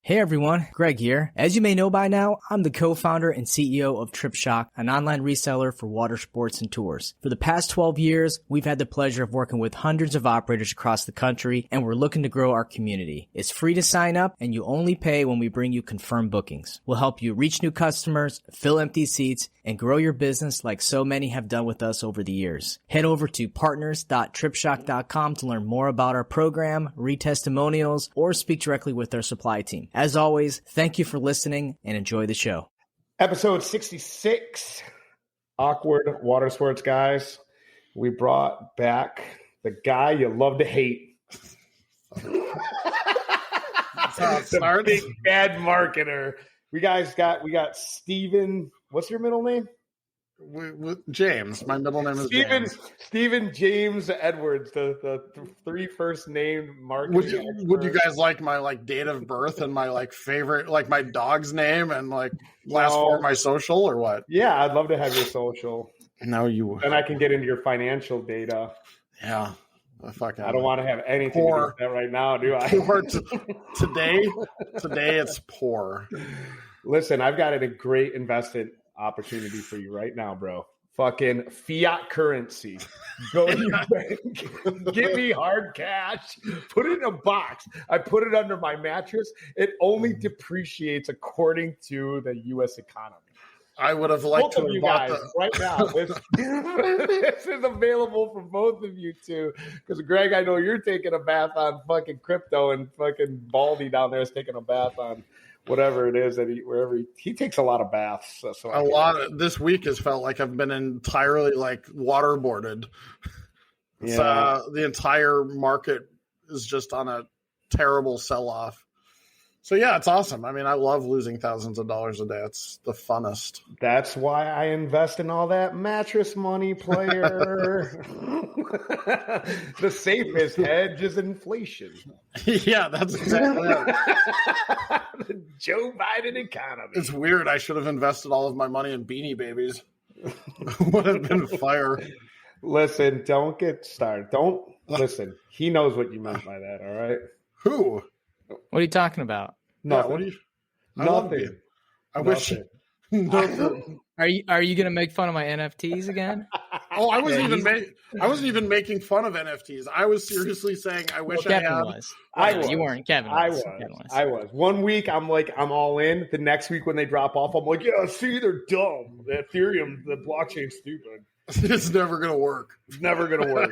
Hey everyone, Greg here. As you may know by now, I'm the co-founder and CEO of TripShock, an online reseller for water sports and tours. For the past 12 years, we've had the pleasure of working with hundreds of operators across the country, and we're looking to grow our community. It's free to sign up, and you only pay when we bring you confirmed bookings. We'll help you reach new customers, fill empty seats, and grow your business like so many have done with us over the years. Head over to partners.tripshock.com to learn more about our program, read testimonials, or speak directly with our supply team. As always, thank you for listening and enjoy the show. Episode 66, Awkward Watersports Guys. We brought back the guy you love to hate. The big bad marketer. We got Steven. What's your middle name? James. My middle name is James. Steven James Edwards, the three first name marketing. Would you guys like my date of birth and my favorite, my dog's name and last four of my social or what? Yeah, I'd love to have your social. No, you would. Then I can get into your financial data. Yeah. I don't want to have anything to do with that right now, do I? Today it's poor. Listen, I've got a great investment opportunity for you right now, bro. Fucking fiat currency. Go to your bank. Give me hard cash. Put it in a box. I put it under my mattress. It only depreciates according to the U.S. economy. I would have liked to have bought right now. This is available for both of you too. Because Greg, I know you're taking a bath on fucking crypto, and fucking Baldy down there is taking a bath on whatever it is that he takes a lot of baths. This week has felt like I've been entirely waterboarded. Yeah. The entire market is just on a terrible sell-off. So yeah, it's awesome. I mean, I love losing thousands of dollars a day. It's the funnest. That's why I invest in all that mattress money, player. The safest hedge is inflation. Yeah, that's exactly it. The Joe Biden economy. It's weird. I should have invested all of my money in Beanie Babies. Would have been fire. Listen, don't get started. Listen. He knows what you meant by that, all right? Who? What are you talking about? Nothing. Nothing. I wish. Nothing. Are you going to make fun of my NFTs again? Oh, I wasn't even making fun of NFTs. I was seriously saying I wish Kevin I had. was. You weren't. Kevin was. I was. 1 week I'm all in. The next week when they drop off, I'm like, yeah, see, they're dumb. The Ethereum, the blockchain's stupid. It's never going to work. It's never going to work.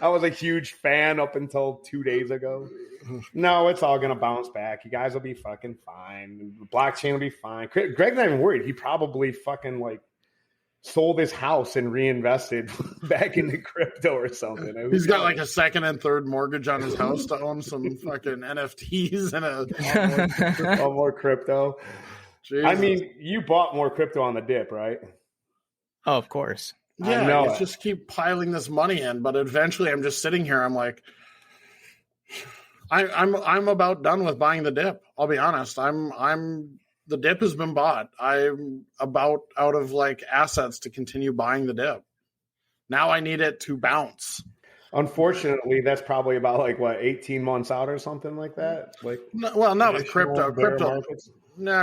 I was a huge fan up until 2 days ago. No, it's all going to bounce back. You guys will be fucking fine. The blockchain will be fine. Greg's not even worried. He probably fucking sold his house and reinvested back into crypto or something. He's got a second and third mortgage on his house to own some fucking NFTs and all more crypto. Jesus. I mean, you bought more crypto on the dip, right? Oh, of course. Yeah, you just keep piling this money in, but eventually I'm just sitting here. I'm like, I'm about done with buying the dip. I'll be honest. The dip has been bought. I'm about out of assets to continue buying the dip. Now I need it to bounce. Unfortunately, that's probably about 18 months out or something like that. Not with crypto.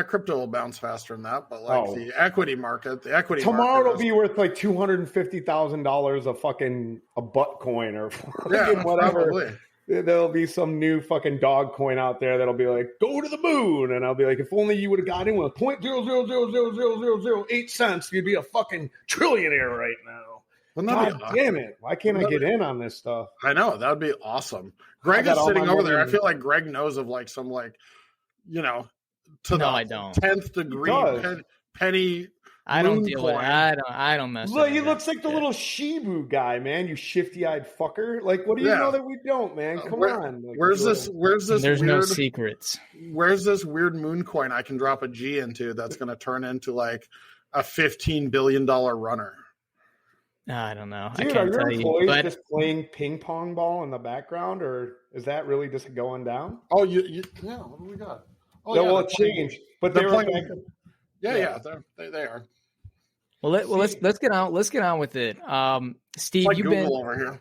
Crypto will bounce faster than that, but the equity market, tomorrow it'll be worth $250,000 a butt coin or whatever. Probably. There'll be some new fucking dog coin out there that'll be go to the moon, and I'll be if only you would have got in with 0.0000008 cents, you'd be a fucking trillionaire right now. God damn it! Why can't I get in on this stuff? I know that would be awesome. Greg is sitting over there. I feel like Greg knows of some to the I don't. 10th degree penny. I don't deal with it. I don't mess with it. He looks like the little Shibu guy, man. You shifty-eyed fucker. What do you know that we don't, man? Come on. Where's this? There's no secrets. Where's this weird moon coin I can drop a G into that's going to turn into a $15 billion runner? I don't know. Dude, I can't are your employees just playing ping pong ball in the background, or is that really just going down? Oh, yeah. What do we got? Oh, yeah, well, it changed, but they were playing. Yeah, they are. Well, let's get on. Let's get on with it. Steve, you've Google been over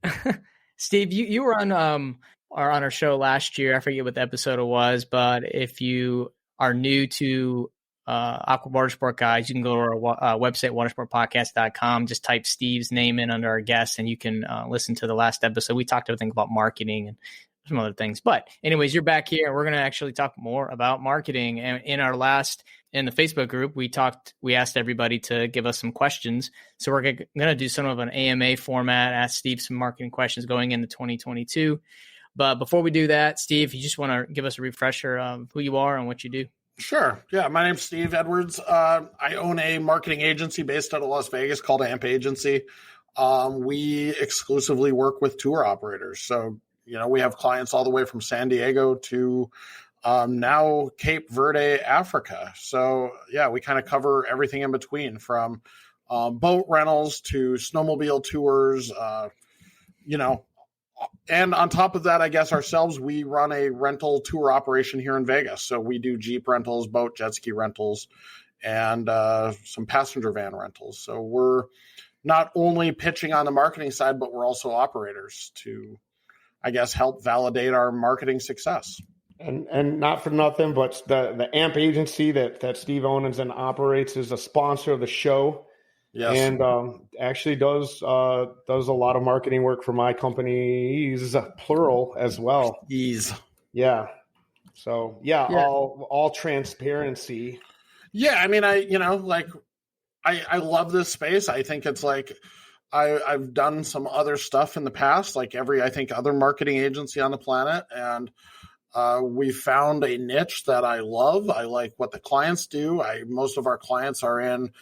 here. Steve, you were on on our show last year. I forget what the episode it was, but if you are new to Awkward Watersport Guys, you can go to our website, watersportpodcast.com. Just type Steve's name in under our guest, and you can listen to the last episode. We talked, I think, about marketing and some other things. But anyways, you're back here, and we're going to actually talk more about marketing. And in the Facebook group, we asked everybody to give us some questions. So we're going to do some of an AMA format, ask Steve some marketing questions going into 2022. But before we do that, Steve, you just want to give us a refresher of who you are and what you do. Sure. Yeah, my name's Steve Adwords. I own a marketing agency based out of Las Vegas called AAMP Agency. We exclusively work with tour operators. So, we have clients all the way from San Diego to now Cape Verde, Africa. So, yeah, we kind of cover everything in between, from boat rentals to snowmobile tours, And on top of that, I guess ourselves, we run a rental tour operation here in Vegas. So we do Jeep rentals, boat, jet ski rentals, and some passenger van rentals. So we're not only pitching on the marketing side, but we're also operators to, I guess, help validate our marketing success. And not for nothing, but the AMP agency that Steve owns and operates is a sponsor of the show. Yes. And actually does a lot of marketing work for my companies, plural, as well. Yeah. So all transparency. Yeah, I mean, I love this space. I think it's like I've done some other stuff in the past, like I think other marketing agency on the planet, and we found a niche that I love. I like what the clients do. Most of our clients are in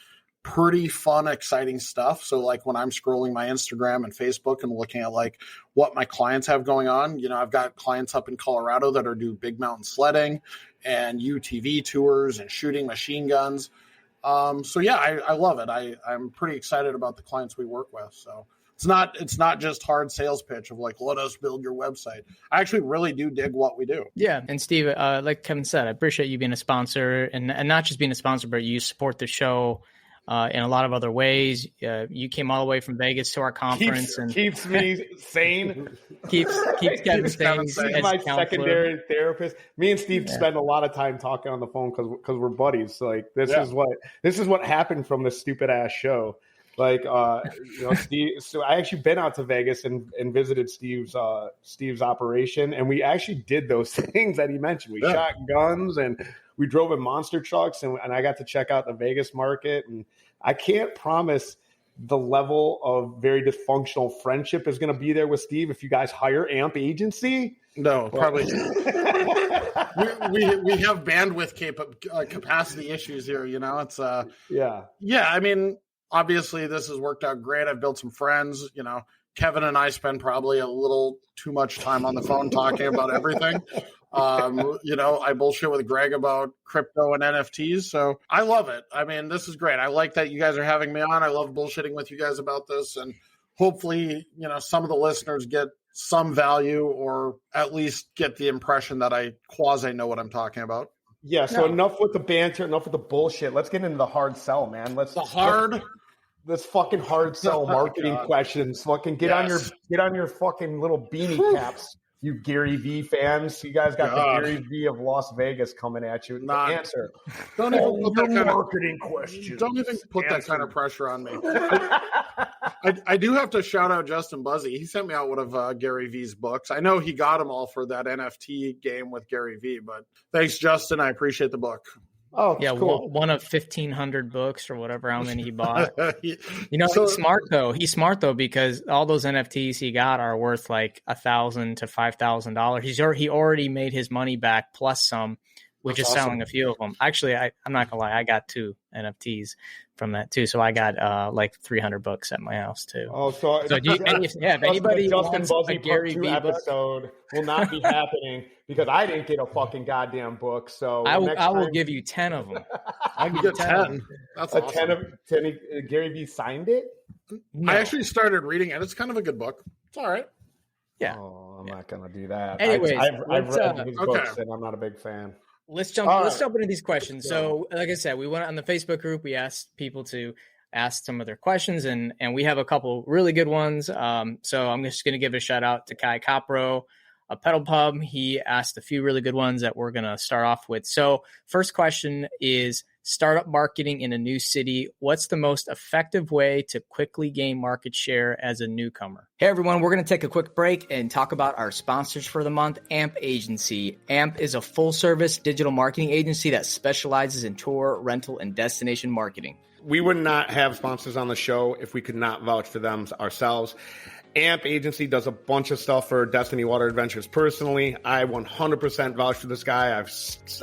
pretty fun, exciting stuff. So like when I'm scrolling my Instagram and Facebook and looking at like what my clients have going on, I've got clients up in Colorado that are do big mountain sledding and UTV tours and shooting machine guns. So yeah, I love it. I'm pretty excited about the clients we work with. So it's not just hard sales pitch of like, let us build your website. I actually really do dig what we do. Yeah. And Steve, like Kevin said, I appreciate you being a sponsor and not just being a sponsor, but you support the show in a lot of other ways. You came all the way from Vegas to our conference keeps me sane. keeps Kevin sane. He's my secondary therapist. Me and Steve spend a lot of time talking on the phone because we're buddies. So like this is what happened from this stupid ass show. Like Steve. So I actually been out to Vegas and visited Steve's operation, and we actually did those things that he mentioned. We shot guns and we drove in monster trucks, and I got to check out the Vegas market. And I can't promise the level of very dysfunctional friendship is going to be there with Steve if you guys hire AMP Agency. No, probably. we have bandwidth capacity issues here. It's yeah. I mean, obviously this has worked out great. I've built some friends. Kevin and I spend probably a little too much time on the phone talking about everything. I bullshit with Greg about crypto and NFTs. So I love it. I mean, this is great. I like that you guys are having me on. I love bullshitting with you guys about this. And hopefully, some of the listeners get some value or at least get the impression that I quasi know what I'm talking about. Yeah. So enough with the banter, enough with the bullshit. Let's get into the hard sell, man. Let's fucking hard sell marketing questions. Fucking get on your fucking little beanie caps. You Gary V fans, you guys got the Gary V of Las Vegas coming at you. Answer. Don't even put that kind marketing questions. Don't even put that kind of pressure on me. I do have to shout out Justin Buzzy. He sent me out one of Gary V's books. I know he got them all for that NFT game with Gary V, but thanks, Justin. I appreciate the book. Oh, yeah, cool. One of 1,500 books or whatever, how many he bought. He's smart though. He's smart though because all those NFTs he got are worth like $1,000 to $5,000. He already made his money back plus some, which is awesome. Selling a few of them. Actually, I'm not gonna lie, I got 2 NFTs from that too. So I got like 300 books at my house too. Oh, so if anybody wants a Gary V episode will not be happening because I didn't get a fucking goddamn book. So I will give you 10 of them. I'll give you 10. That's awesome. 10 Gary V signed it. No. I actually started reading it. It's kind of a good book. It's all right. Yeah. Oh, I'm not gonna do that. Anyways, I've read his books and I'm not a big fan. Let's jump into these questions. So, like I said, we went on the Facebook group. We asked people to ask some of their questions, and we have a couple really good ones. So I'm just going to give a shout out to Kai Capro. a pedal pub. He asked a few really good ones that we're going to start off with. So first question is, startup marketing in a new city. What's the most effective way to quickly gain market share as a newcomer? Hey everyone, we're going to take a quick break and talk about our sponsors for the month, AAMP Agency. AAMP is a full-service digital marketing agency that specializes in tour, rental, and destination marketing. We would not have sponsors on the show if we could not vouch for them ourselves. AAMP Agency does a bunch of stuff for Destiny Water Adventures personally. I 100% vouch for this guy.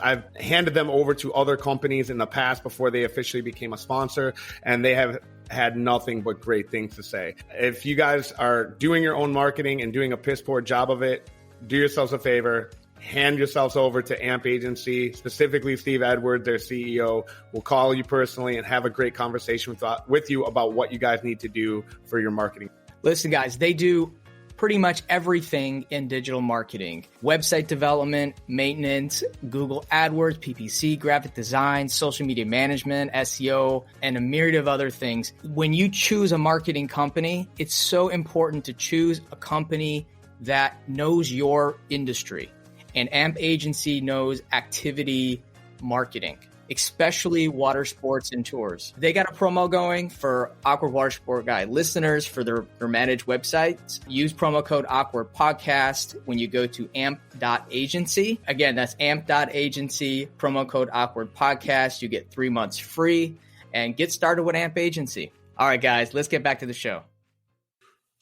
I've handed them over to other companies in the past before they officially became a sponsor, and they have had nothing but great things to say. If you guys are doing your own marketing and doing a piss poor job of it, do yourselves a favor. Hand yourselves over to AAMP Agency, specifically Steve Adwords, their CEO, will call you personally and have a great conversation with you about what you guys need to do for your marketing. Listen, guys, they do pretty much everything in digital marketing: website development, maintenance, Google AdWords, PPC, graphic design, social media management, SEO, and a myriad of other things. When you choose a marketing company, it's so important to choose a company that knows your industry. And AAMP Agency knows activity marketing, especially water sports and tours. They got a promo going for Awkward Watersport Guy listeners for their managed websites. Use promo code Awkward Podcast when you go to amp.agency. Again, that's amp.agency, promo code Awkward Podcast. You get 3 months free and get started with AAMP Agency. All right, guys, let's get back to the show.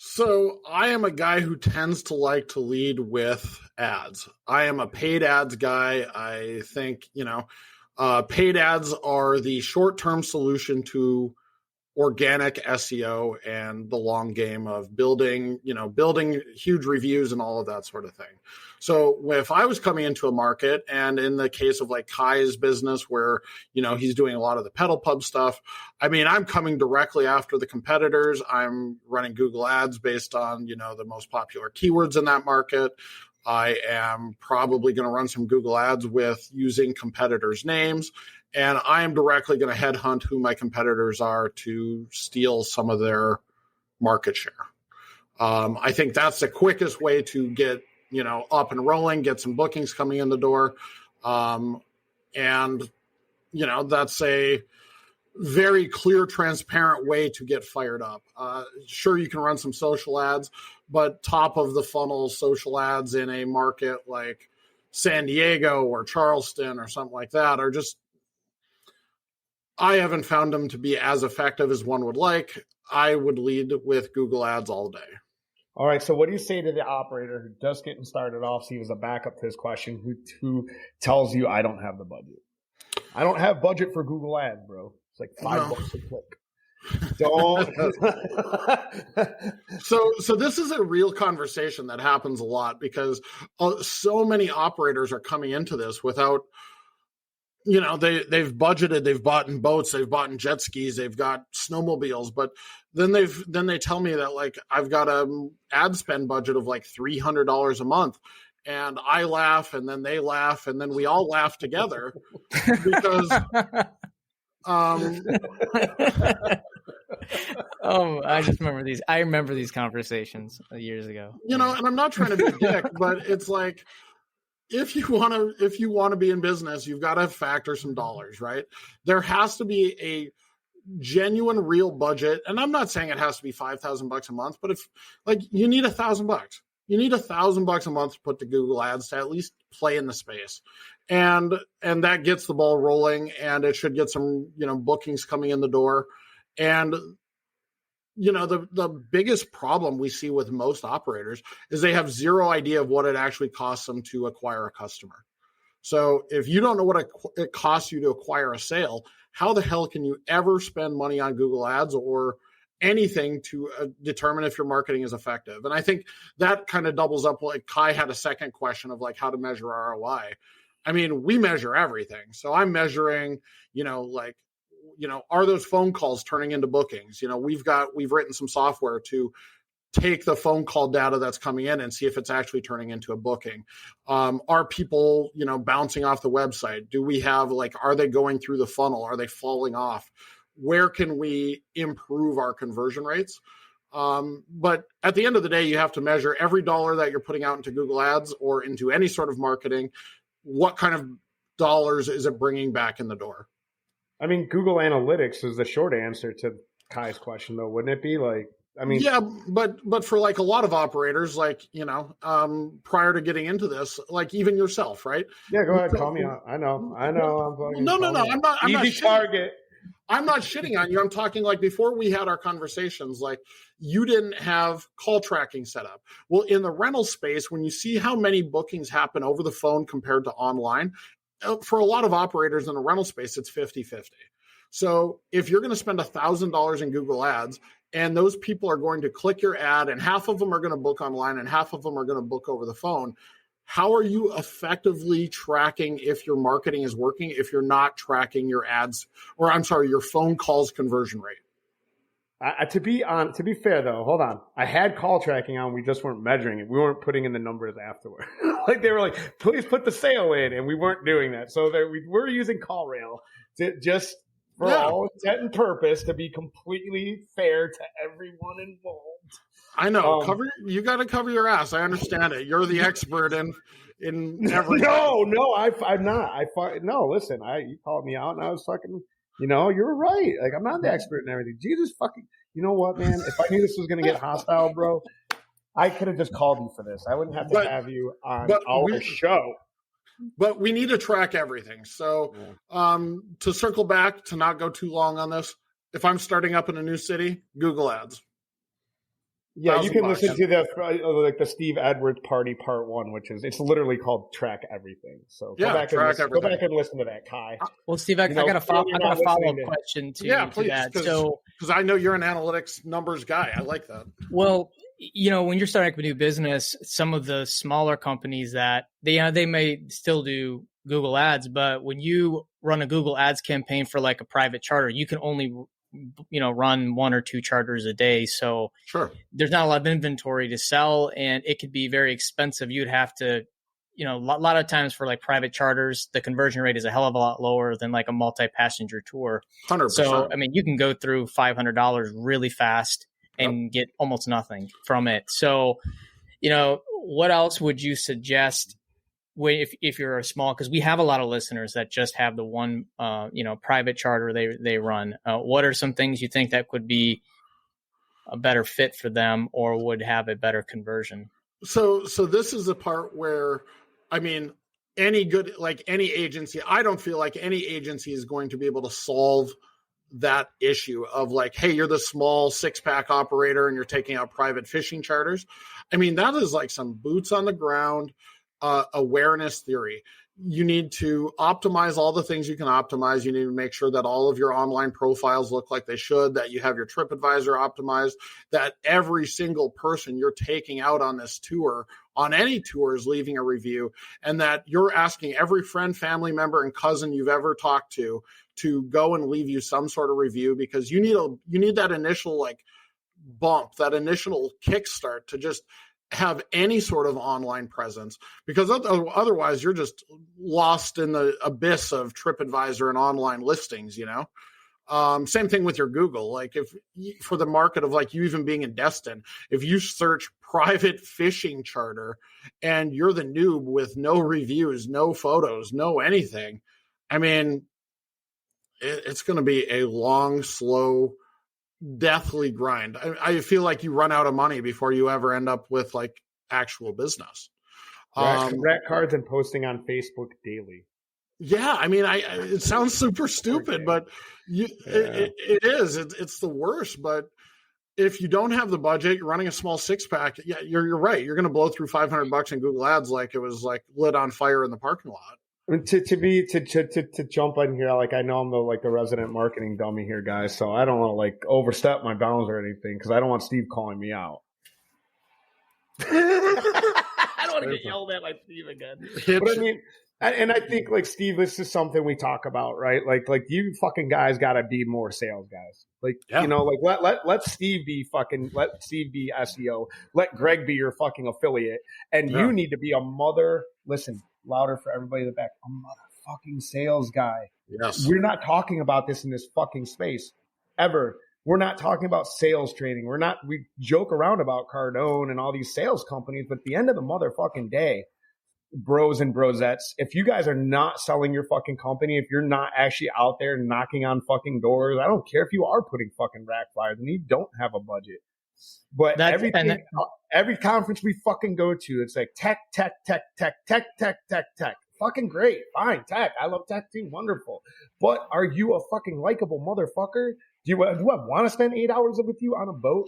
So I am a guy who tends to like to lead with ads. I am a paid ads guy. I think, paid ads are the short-term solution to organic SEO and the long game of building huge reviews and all of that sort of thing. So if I was coming into a market, and in the case of like Kai's business where, he's doing a lot of the pedal pub stuff, I'm coming directly after the competitors. I'm running Google ads based on, the most popular keywords in that market. I am probably going to run some Google ads with using competitors' names, and I am directly going to headhunt who my competitors are to steal some of their market share. I think that's the quickest way to get, up and rolling, get some bookings coming in the door. And that's a very clear, transparent way to get fired up. Sure, you can run some social ads, but top of the funnel social ads in a market like San Diego or Charleston or something like that are just, I haven't found them to be as effective as one would like. I would lead with Google ads all day. All right. So what do you say to the operator who just getting started off? So he was a backup to his question, who tells you, I don't have the budget. I don't have budget for Google ads, bro. It's like $5 a click. Don't. So this is a real conversation that happens a lot because so many operators are coming into this without, they've budgeted, they've bought in boats, they've bought in jet skis, they've got snowmobiles, but then they tell me that like I've got a ad spend budget of like $300 a month. And I laugh, and then they laugh, and then we all laugh together because I just remember these. I remember these conversations years ago. And I'm not trying to be a dick, but it's like if you want to be in business, you've got to factor some dollars, right? There has to be a genuine, real budget, and I'm not saying it has to be $5,000 a month, but if like you need $1,000. You need $1,000 a month to put to Google ads to at least play in the space. And that gets the ball rolling, and it should get some, bookings coming in the door. And, the biggest problem we see with most operators is they have zero idea of what it actually costs them to acquire a customer. So if you don't know what it costs you to acquire a sale, how the hell can you ever spend money on Google ads or anything to determine if your marketing is effective? And I think that kind of doubles up. Like Kai had a second question of like how to measure ROI. We measure everything. So I'm measuring, are those phone calls turning into bookings? We've written some software to take the phone call data that's coming in and see if it's actually turning into a booking. Are people, bouncing off the website? Do we have are they going through the funnel? Are they falling off? Where can we improve our conversion rates? But at the end of the day, you have to measure every dollar that you're putting out into Google Ads or into any sort of marketing. What kind of dollars is it bringing back in the door? I mean, Google Analytics is the short answer to Kai's question, though, wouldn't it be? Like, I mean, yeah, but for like a lot of operators, like, prior to getting into this, like even yourself, right? Yeah, go ahead, call me out. I know. No, I'm not. Easy target. I'm not shitting on you. I'm talking like before we had our conversations, like you didn't have call tracking set up. Well, in the rental space, when you see how many bookings happen over the phone compared to online, for a lot of operators in the rental space, it's 50-50. So if you're going to spend $1,000 in Google Ads and those people are going to click your ad and half of them are going to book online and half of them are going to book over the phone, how are you effectively tracking if your marketing is working if you're not tracking your ads, or I'm sorry, your phone calls conversion rate? To be fair though, hold on. I had call tracking on. We just weren't measuring it. We weren't putting in the numbers afterward. Like they were like, please put the sale in, and we weren't doing that. So we were using CallRail to just for all intent and purpose to be completely fair to everyone involved. I know. You got to cover your ass. I understand it. You're the expert in everything. No, I'm not. No. Listen, you called me out, and I was fucking. You're right. Like I'm not the expert in everything. Jesus fucking. You know what, man? If I knew this was gonna get hostile, bro, I could have just called you for this. I wouldn't have to have you on our show. But we need to track everything. So to circle back, to not go too long on this, if I'm starting up in a new city, Google Ads. Yeah, you can listen to the Steve Adwords Party Part 1, which is it's literally called Track Everything. So go back and listen to that, Kai. Well, Steve, I got a follow-up question to please, that. Because I know you're an analytics numbers guy. I like that. Well, when you're starting up a new business, some of the smaller companies that they may still do Google Ads, but when you run a Google Ads campaign for like a private charter, you can only run 1 or 2 charters a day. So there's not a lot of inventory to sell, and it could be very expensive. You'd have to, a lot of times for like private charters, the conversion rate is a hell of a lot lower than like a multi-passenger tour. 100%. So, I mean, you can go through $500 really fast and get almost nothing from it. So, what else would you suggest if you're a small, because we have a lot of listeners that just have the one, private charter they run. What are some things you think that could be a better fit for them or would have a better conversion? So this is the part where, I mean, any agency, I don't feel like any agency is going to be able to solve that issue of like, hey, you're the small 6-pack operator and you're taking out private fishing charters. I mean, that is like some boots on the ground awareness theory. You need to optimize all the things you can optimize. You need to make sure that all of your online profiles look like they should, that you have your TripAdvisor optimized, that every single person you're taking out on this tour, on any tour, is leaving a review, and that you're asking every friend, family member, and cousin you've ever talked to go and leave you some sort of review, because you need that initial like bump, that initial kickstart to just have any sort of online presence, because otherwise you're just lost in the abyss of TripAdvisor and online listings, Same thing with your Google. Like if for the market of like you even being in Destin, if you search private fishing charter and you're the noob with no reviews, no photos, no anything, I mean, it's going to be a long, slow, deathly grind. I feel like you run out of money before you ever end up with like actual business. Rat cards and posting on Facebook daily. Yeah, I mean, it sounds super stupid, but it is. It's the worst. But if you don't have the budget, you're running a small 6-pack. Yeah, you're right. You're going to blow through $500 in Google Ads like it was like lit on fire in the parking lot. I mean, to jump in here, like I know I'm the resident marketing dummy here, guys. So I don't want to like overstep my bounds or anything, because I don't want Steve calling me out. I don't want to get yelled at by Steve again. But I mean, and I think like Steve, this is something we talk about, right? Like you fucking guys got to be more sales guys. Like let Steve be SEO. Let Greg be your fucking affiliate, and you need to be a mother. Listen. Louder for everybody in the back. I'm not a motherfucking sales guy. Yes. We're not talking about this in this fucking space ever. We're not talking about sales training. We joke around about Cardone and all these sales companies, but at the end of the motherfucking day, bros and brosettes, if you guys are not selling your fucking company, if you're not actually out there knocking on fucking doors, I don't care if you are putting fucking rack flyers and you don't have a budget. But every conference we fucking go to, it's like tech. Fucking great. Fine. Tech. I love tech too. Wonderful. But are you a fucking likable motherfucker? Do I want to spend 8 hours with you on a boat?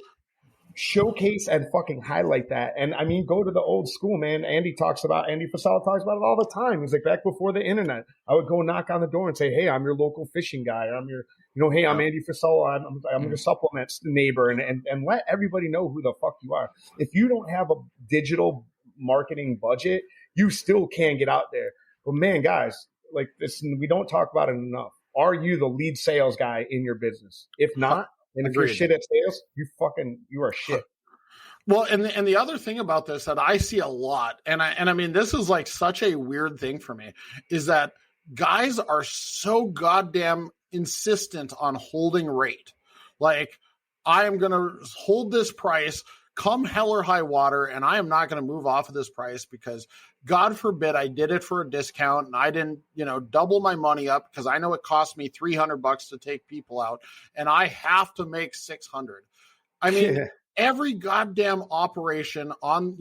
Showcase and fucking highlight that. And I mean, go to the old school, man. Andy Frisella talks about it all the time. He's like, back before the internet, I would go knock on the door and say, hey, I'm your local fishing guy. Or I'm your, hey, I'm Andy Frisella. I'm your supplements neighbor. And let everybody know who the fuck you are. If you don't have a digital marketing budget, you still can get out there. But man, guys, like this, we don't talk about it enough. Are you the lead sales guy in your business? If not, and if you're shit at sales, you are shit. Well, and the other thing about this that I see a lot, and I mean, this is like such a weird thing for me, is that guys are so goddamn insistent on holding rate. Like, I am going to hold this price come hell or high water, and I am not going to move off of this price because God forbid I did it for a discount and I didn't, double my money up because I know it cost me $300 to take people out and I have to make 600. I mean, every goddamn operation on,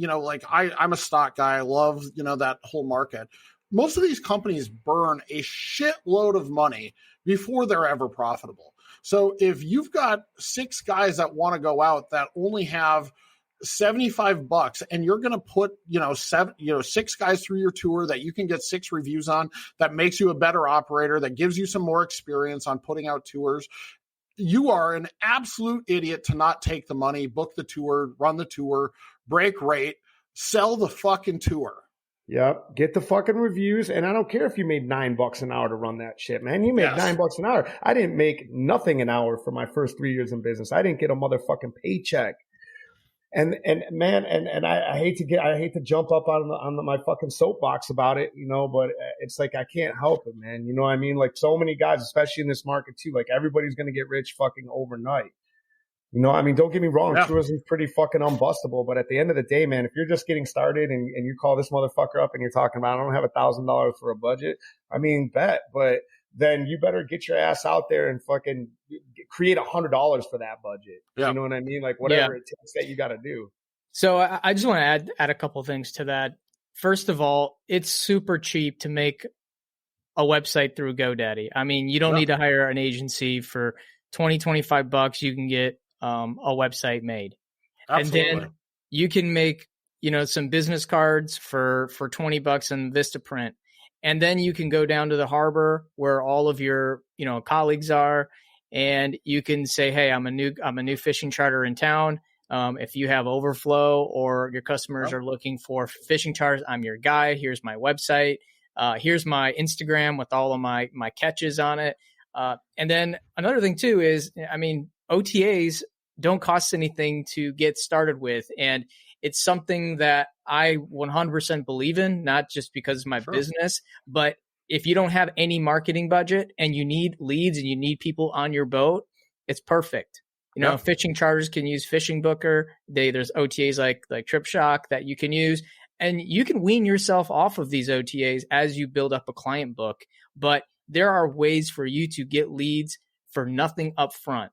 I'm a stock guy. I love, that whole market. Most of these companies burn a shitload of money before they're ever profitable. So if you've got 6 guys that want to go out that only have $75 and you're going to put, 6 guys through your tour that you can get 6 reviews on, that makes you a better operator, that gives you some more experience on putting out tours, you are an absolute idiot to not take the money, book the tour, run the tour, break rate, sell the fucking tour. Yep. Get the fucking reviews. And I don't care if you made $9 an hour to run that shit, man. You made $9 an hour. I didn't make nothing an hour for my first 3 years in business. I didn't get a motherfucking paycheck. And man, and I hate to jump up on my fucking soapbox about it, but it's like, I can't help it, man. You know what I mean? Like, so many guys, especially in this market too, like, everybody's going to get rich fucking overnight. I mean, don't get me wrong. Yeah. Tourism's pretty fucking unbustable. But at the end of the day, man, if you're just getting started and you call this motherfucker up and you're talking about, I don't have $1,000 for a budget. I mean, bet. But then you better get your ass out there and fucking create $100 for that budget. Yeah. You know what I mean? Like, whatever it takes that you got to do. So I just want to add a couple things to that. First of all, it's super cheap to make a website through GoDaddy. I mean, you don't need to hire an agency for $20-$25. You can get a website made. Absolutely. And then you can make, some business cards for $20 in Vistaprint. And then you can go down to the harbor where all of your, colleagues are, and you can say, hey, I'm a new fishing charter in town. If you have overflow or your customers are looking for fishing charters, I'm your guy. Here's my website. Here's my Instagram with all of my catches on it. And then another thing too is, I mean, OTAs don't cost anything to get started with. And it's something that I 100% believe in, not just because of my business, but if you don't have any marketing budget and you need leads and you need people on your boat, it's perfect. Fishing charters can use Fishing Booker. There's OTAs like TripShock that you can use, and you can wean yourself off of these OTAs as you build up a client book. But there are ways for you to get leads for nothing up front.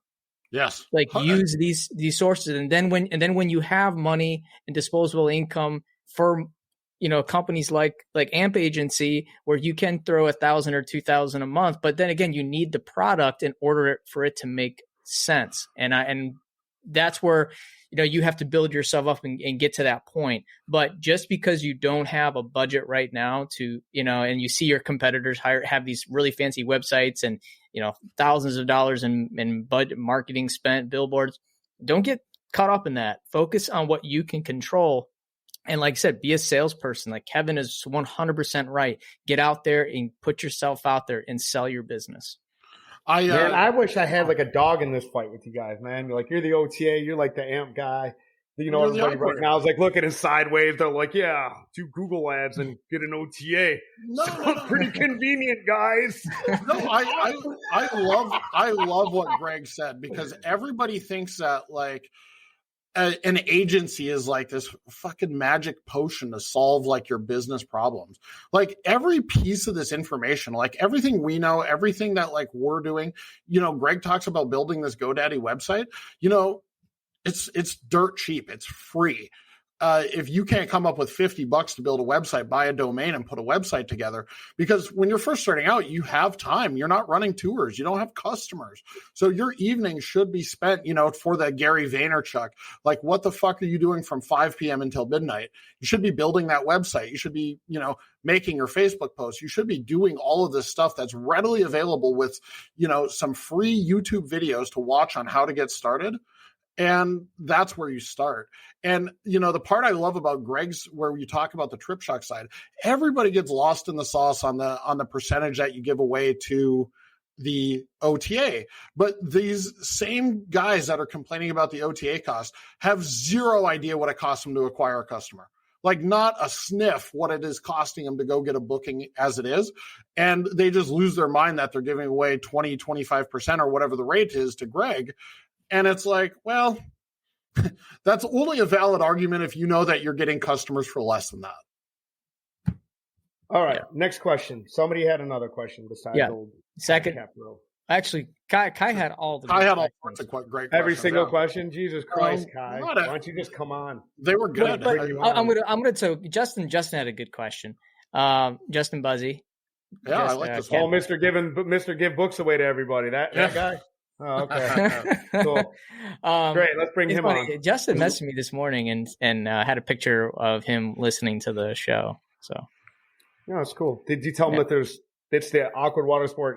Yes. Like, use these sources. And then when you have money and disposable income for, companies like AAMP agency, where you can throw $1,000 or $2,000 a month, but then again, you need the product in order for it to make sense. And that's where, you have to build yourself up and get to that point. But just because you don't have a budget right now to, and you see your competitors have these really fancy websites and, thousands of dollars in budget marketing spent, billboards, don't get caught up in that. Focus on what you can control. And like I said, be a salesperson. Like Kevin is 100% right. Get out there and put yourself out there and sell your business. I wish I had like a dog in this fight with you guys, man. You're the OTA, you're like the AMP guy. You know, everybody right now is like looking at sideways. They're like, yeah, do Google ads and get an OTA. No, Sounds pretty convenient, guys. No, I love what Greg said, because everybody thinks that like an agency is like this fucking magic potion to solve like your business problems. Like every piece of this information, like everything we know, everything that like we're doing, you know, Greg talks about building this GoDaddy website, you know, it's dirt cheap. It's free. If you can't come up with $50 to build a website, buy a domain and put a website together. Because when you're first starting out, you have time. You're not running tours. You don't have customers. So your evening should be spent, you know, for the Gary Vaynerchuk. Like, what the fuck are you doing from 5 p.m. until midnight? You should be building that website. You should be, you know, making your Facebook posts. You should be doing all of this stuff that's readily available with, you know, some free YouTube videos to watch on how to get started. And that's where you start. And, you know, the part I love about Greg's, where you talk about the TripShock side, everybody gets lost in the sauce on the percentage that you give away to the OTA. But these same guys that are complaining about the OTA cost have zero idea what it costs them to acquire a customer. Like not a sniff what it is costing them to go get a booking as it is. And they just lose their mind that they're giving away 20, 25% or whatever the rate is to Greg. And it's like, well, that's only a valid argument if you know that you're getting customers for less than that. All right. Next question. Somebody had another question besides old second. Capro. Actually, Kai had all the. I had all sorts of great questions. Every single question. Jesus Christ, Kai! Why don't you just come on? They were good. But I'm gonna. So Justin had a good question. Justin Buzzy. Yeah, I like this. Mr. Give books away to everybody. That guy. Oh, okay. Cool. Great. Let's bring him on. Justin messaged me this morning and had a picture of him listening to the show. So, yeah, it's cool. Did you tell him that it's the Awkward Watersport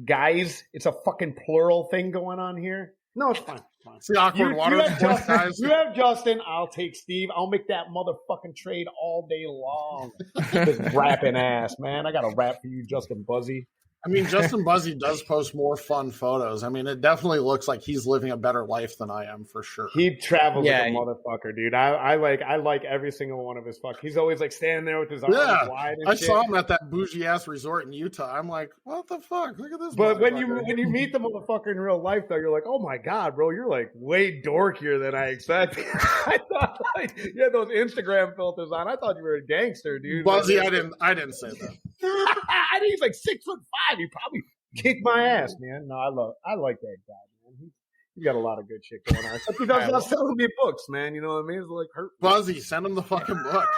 Guys? It's a fucking plural thing going on here. No, it's fine. It's the Awkward Watersport Guys. You have Justin. I'll take Steve. I'll make that motherfucking trade all day long. This rapping ass, man. I got a rap for you, Justin Buzzy. I mean, Justin Buzzy does post more fun photos. I mean, it definitely looks like he's living a better life than I am, for sure. He travels like a motherfucker, dude. I like every single one of his fuck. He's always like standing there with his arms wide. And I saw him at that bougie ass resort in Utah. I'm like, what the fuck? Look at this. But when you meet the motherfucker in real life, though, you're like, oh my god, bro, you're like way dorkier than I expected. I thought like you had those Instagram filters on. I thought you were a gangster, dude. Buzzy, I didn't say that. I think he's like 6'5". He probably kicked my ass, man. No, I like that guy, man. He's got a lot of good shit going on. Except he does not selling me books, man. You know what I mean? It's like hurt. Buzzy, send him the fucking book.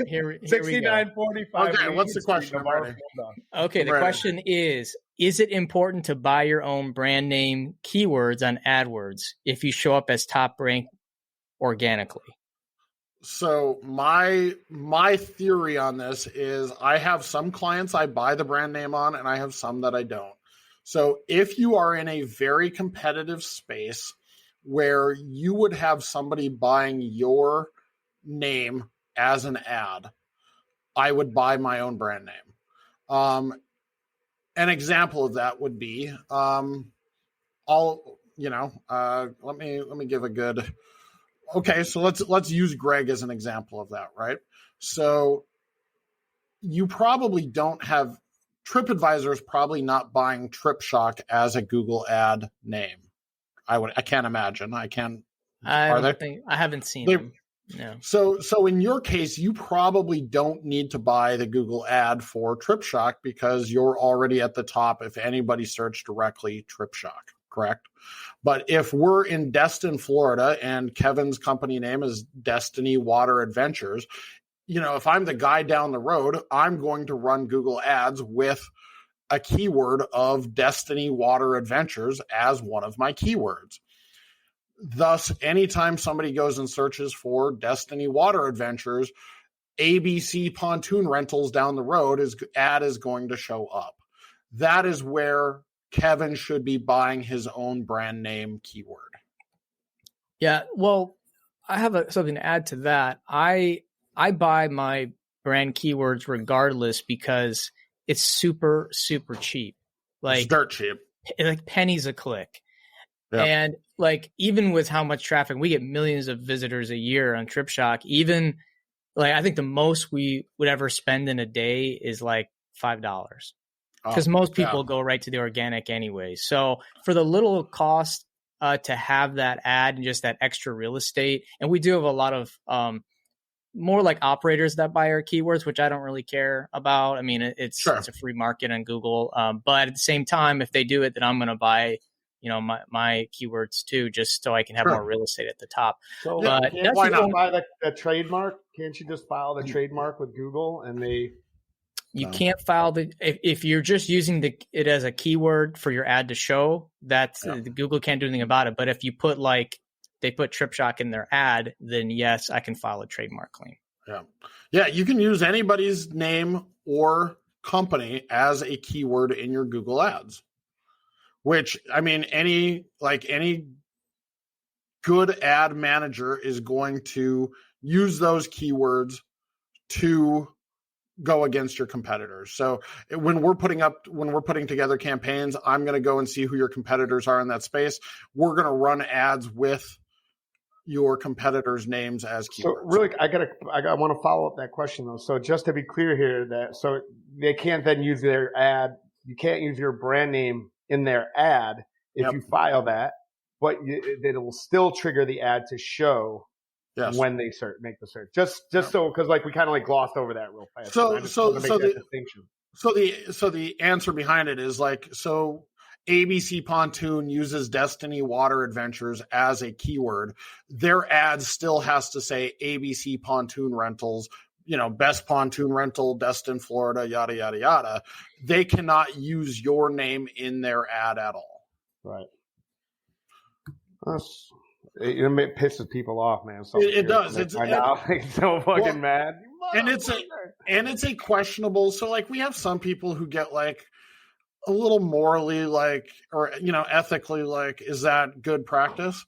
Here 69.45. Okay, what's the question? Okay, the question is it important to buy your own brand name keywords on AdWords if you show up as top rank organically? So my theory on this is I have some clients I buy the brand name on, and I have some that I don't. So if you are in a very competitive space where you would have somebody buying your name as an ad, I would buy my own brand name. An example of that would be, let me give a good. Okay, so let's use Greg as an example of that, right? So you probably don't have TripAdvisor is probably not buying TripShock as a Google ad name. I can't imagine. I haven't seen them. No. So in your case, you probably don't need to buy the Google ad for TripShock because you're already at the top if anybody searched directly TripShock, correct? But if we're in Destin, Florida, and Kevin's company name is Destiny Water Adventures, you know, if I'm the guy down the road, I'm going to run Google ads with a keyword of Destiny Water Adventures as one of my keywords. Thus, anytime somebody goes and searches for Destiny Water Adventures, ABC Pontoon Rentals down the road ad is going to show up. That is where Kevin should be buying his own brand name keyword. Yeah, well, I have something to add to that. I buy my brand keywords regardless because it's super, super cheap. Like it's dirt cheap. Like pennies a click. Yeah. And like, even with how much traffic, we get millions of visitors a year on TripShock. Even like, I think the most we would ever spend in a day is like $5. Because most people go right to the organic anyway. So for the little cost to have that ad and just that extra real estate, and we do have a lot of more like operators that buy our keywords, which I don't really care about. I mean, it's a free market on Google. But at the same time, if they do it, then I'm going to buy, my keywords too, just so I can have more real estate at the top. So why not buy the trademark? Can't you just file the trademark with Google and they? You can't file if you're just using it as a keyword for your ad to show, Google can't do anything about it. But if you put they put TripShock in their ad, then yes, I can file a trademark claim. Yeah, you can use anybody's name or company as a keyword in your Google ads, which, I mean, any good ad manager is going to use those keywords to go against your competitors. So when we're putting together campaigns, I'm going to go and see who your competitors are in that space. We're going to run ads with your competitors' names as keywords. So really, I want to follow up that question though. So just to be clear here, so they can't then use their ad. You can't use your brand name in their ad if you file that, but it will still trigger the ad to show. Yes. When they make the search, just so, because we kind of glossed over that real fast. So the answer behind it is so ABC Pontoon uses Destiny Water Adventures as a keyword. Their ad still has to say ABC Pontoon Rentals, best pontoon rental, Destin, Florida, yada yada yada. They cannot use your name in their ad at all. Right. It pisses people off, man. So it does. It's so fucking mad. And it's a questionable. So we have some people who get a little morally or ethically is that good practice?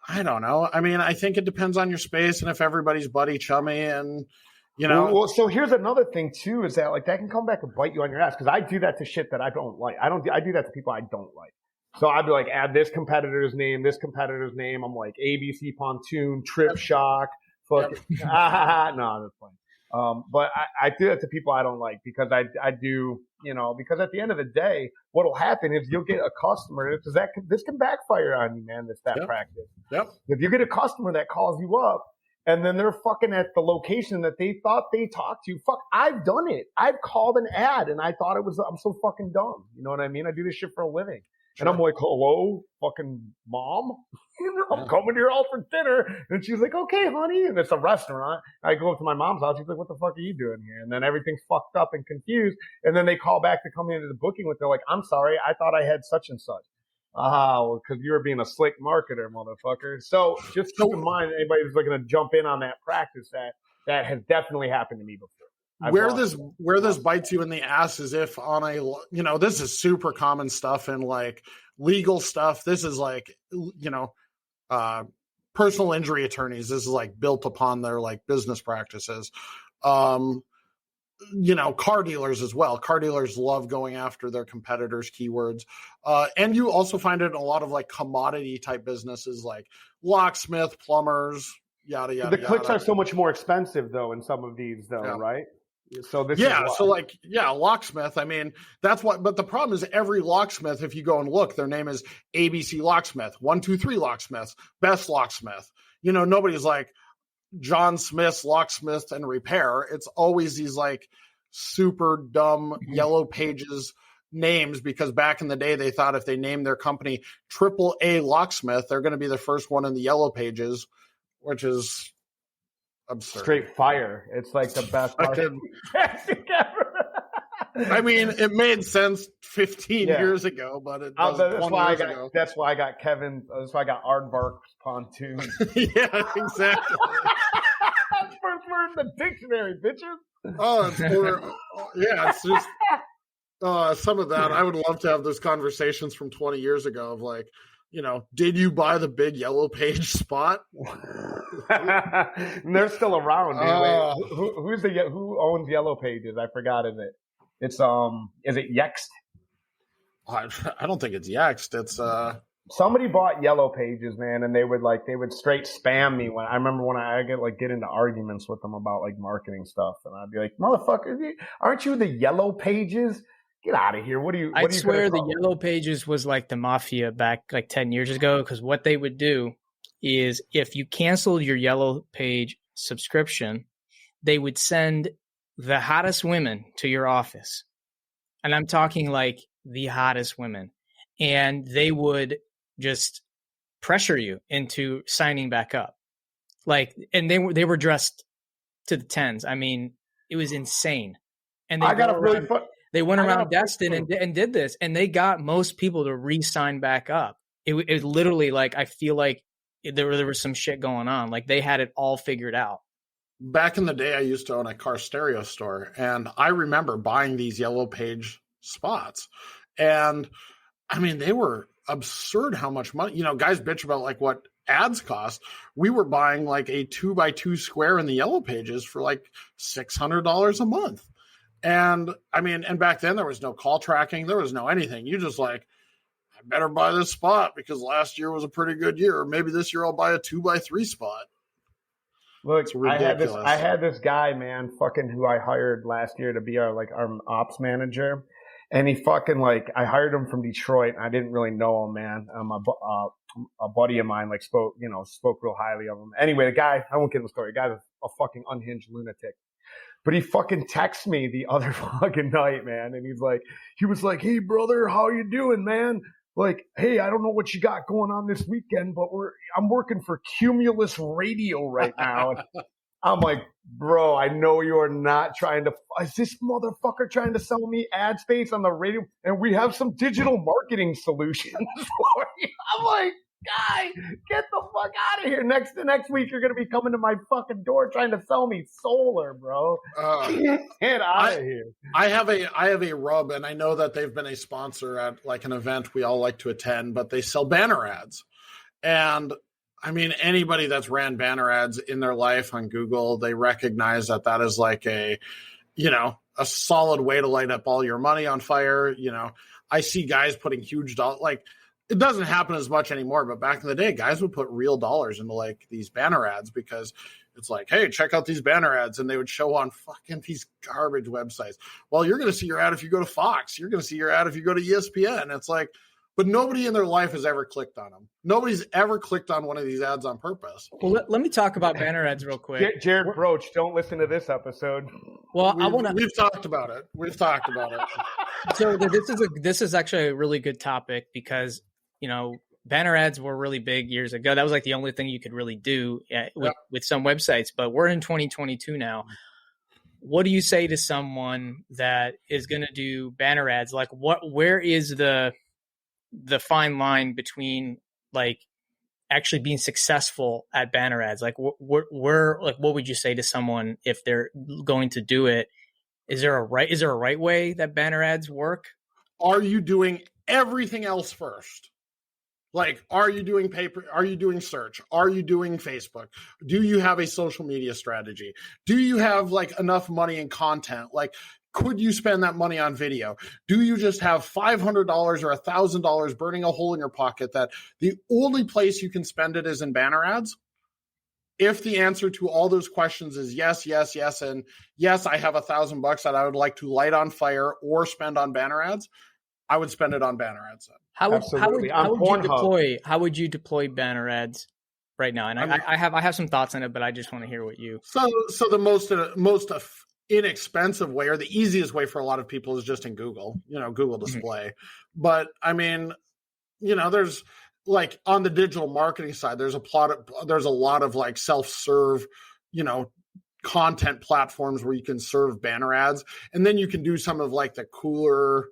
I don't know. I mean, I think it depends on your space and if everybody's buddy chummy and Well, so here's another thing too, is that that can come back and bite you on your ass, because I do that to shit that I don't like. I do that to people I don't like. So I'd be add this competitor's name. I'm like ABC Pontoon, TripShock, no, that's fine. But I do that to people I don't like, because I do, because at the end of the day, what'll happen is you'll get a customer, because this can backfire on you, man. That practice. Yep. If you get a customer that calls you up and then they're fucking at the location that they thought they talked to, I've done it. I've called an ad and I thought I'm so fucking dumb. You know what I mean? I do this shit for a living. Sure. And I'm like, hello, fucking mom. I'm coming here all for dinner. And she's like, okay, honey. And it's a restaurant. I go up to my mom's house. She's like, what the fuck are you doing here? And then everything's fucked up and confused. And then they call back to come into the booking with, they're like, I'm sorry, I thought I had such and such. Well, because you were being a slick marketer, motherfucker. So just keep in mind, anybody who's looking to jump in on that practice, that has definitely happened to me before. Where this bites you in the ass is if on a, this is super common stuff in legal stuff. This is personal injury attorneys. This is built upon their business practices. Car dealers as well. Car dealers love going after their competitors' keywords. And you also find it in a lot of commodity type businesses like locksmith, plumbers, yada, yada, The clicks are so much more expensive though in some of these right? So this locksmith. I mean, that's what. But the problem is, every locksmith, if you go and look, their name is ABC Locksmith, 123 Locksmith, Best Locksmith. Nobody's John Smith's Locksmith and Repair. It's always these super dumb yellow pages names, because back in the day they thought if they named their company AAA Locksmith, they're going to be the first one in the yellow pages, which is absurd. Straight fire. It's the best marketing tactic ever. I mean, it made sense 15 years ago, but it doesn't. That's why I got Kevin. That's why I got Aardvark's Pontoon. Yeah, exactly. First word in the dictionary, bitches. Oh, it's just some of that. I would love to have those conversations from 20 years ago of did you buy the big yellow page spot? And they're still around. Who owns Yellow Pages? I forgot. Is it Yext? I don't think it's Yext. It's somebody bought Yellow Pages, man, and they would straight spam me when I get into arguments with them about like marketing stuff, and I'd be like, motherfucker, aren't you the Yellow Pages? Get out of here. I swear the Yellow Pages was like the mafia back like 10 years ago, because what they would do is if you canceled your Yellow Page subscription, they would send the hottest women to your office. And I'm talking like the hottest women. And they would just pressure you into signing back up. Like, and they were dressed to the tens. I mean, it was insane. And they went around Destin and did this, and they got most people to re-sign back up. It was literally like, I feel like there was some shit going on. Like they had it all figured out. Back in the day, I used to own a car stereo store, and I remember buying these Yellow Page spots. And I mean, they were absurd how much money, guys bitch about like what ads cost. We were buying like a 2x2 square in the Yellow Pages for like $600 a month. And I mean, and back then there was no call tracking. There was no anything. You just like, I better buy this spot because last year was a pretty good year. Or maybe this year I'll buy a 2x3 spot. Look, I had this guy, man, fucking who I hired last year to be our ops manager. And he fucking I hired him from Detroit. And I didn't really know him, man. A buddy of mine spoke real highly of him. Anyway, the guy, I won't get in the story. The guy's a fucking unhinged lunatic. But he fucking texted me the other fucking night, man. And he was like, hey, brother, how you doing, man? Like, hey, I don't know what you got going on this weekend, but I'm working for Cumulus Radio right now. I'm like, bro, I know you're not is this motherfucker trying to sell me ad space on the radio? And we have some digital marketing solutions for you. I'm like, guy, get the fuck out of here. Next week, you're going to be coming to my fucking door trying to sell me solar, bro. Get out of here. I have a rub, and I know that they've been a sponsor at like an event we all like to attend, but they sell banner ads. And I mean, anybody that's ran banner ads in their life on Google, they recognize that is like a solid way to light up all your money on fire. I see guys putting huge dollars, it doesn't happen as much anymore, but back in the day, guys would put real dollars into these banner ads because it's like, hey, check out these banner ads. And they would show on fucking these garbage websites. Well, you're going to see your ad if you go to Fox. You're going to see your ad if you go to ESPN. It's like, but nobody in their life has ever clicked on them. Nobody's ever clicked on one of these ads on purpose. Well, let me talk about banner ads real quick. Jared Broach, don't listen to this episode. Well, we've talked about it. So this is actually a really good topic because, banner ads were really big years ago. That was the only thing you could really do with some websites, but we're in 2022 now. What do you say to someone that is going to do banner ads? Where is the fine line between actually being successful at banner ads? What would you say to someone if they're going to do it? Is there a right way that banner ads work? Are you doing everything else first? Are you doing paper? Are you doing search? Are you doing Facebook? Do you have a social media strategy? Do you have enough money in content? Could you spend that money on video? Do you just have $500 or $1,000 burning a hole in your pocket that the only place you can spend it is in banner ads? If the answer to all those questions is yes, yes, yes, and yes, I have $1,000 that I would like to light on fire or spend on banner ads, I would spend it on banner ads. How would you deploy banner ads right now? And I have some thoughts on it, but I just want to hear what you. So the most inexpensive way or the easiest way for a lot of people is just in Google, Google Display. Mm-hmm. But I mean, there's on the digital marketing side, there's a lot of self-serve, content platforms where you can serve banner ads, and then you can do some of the cooler,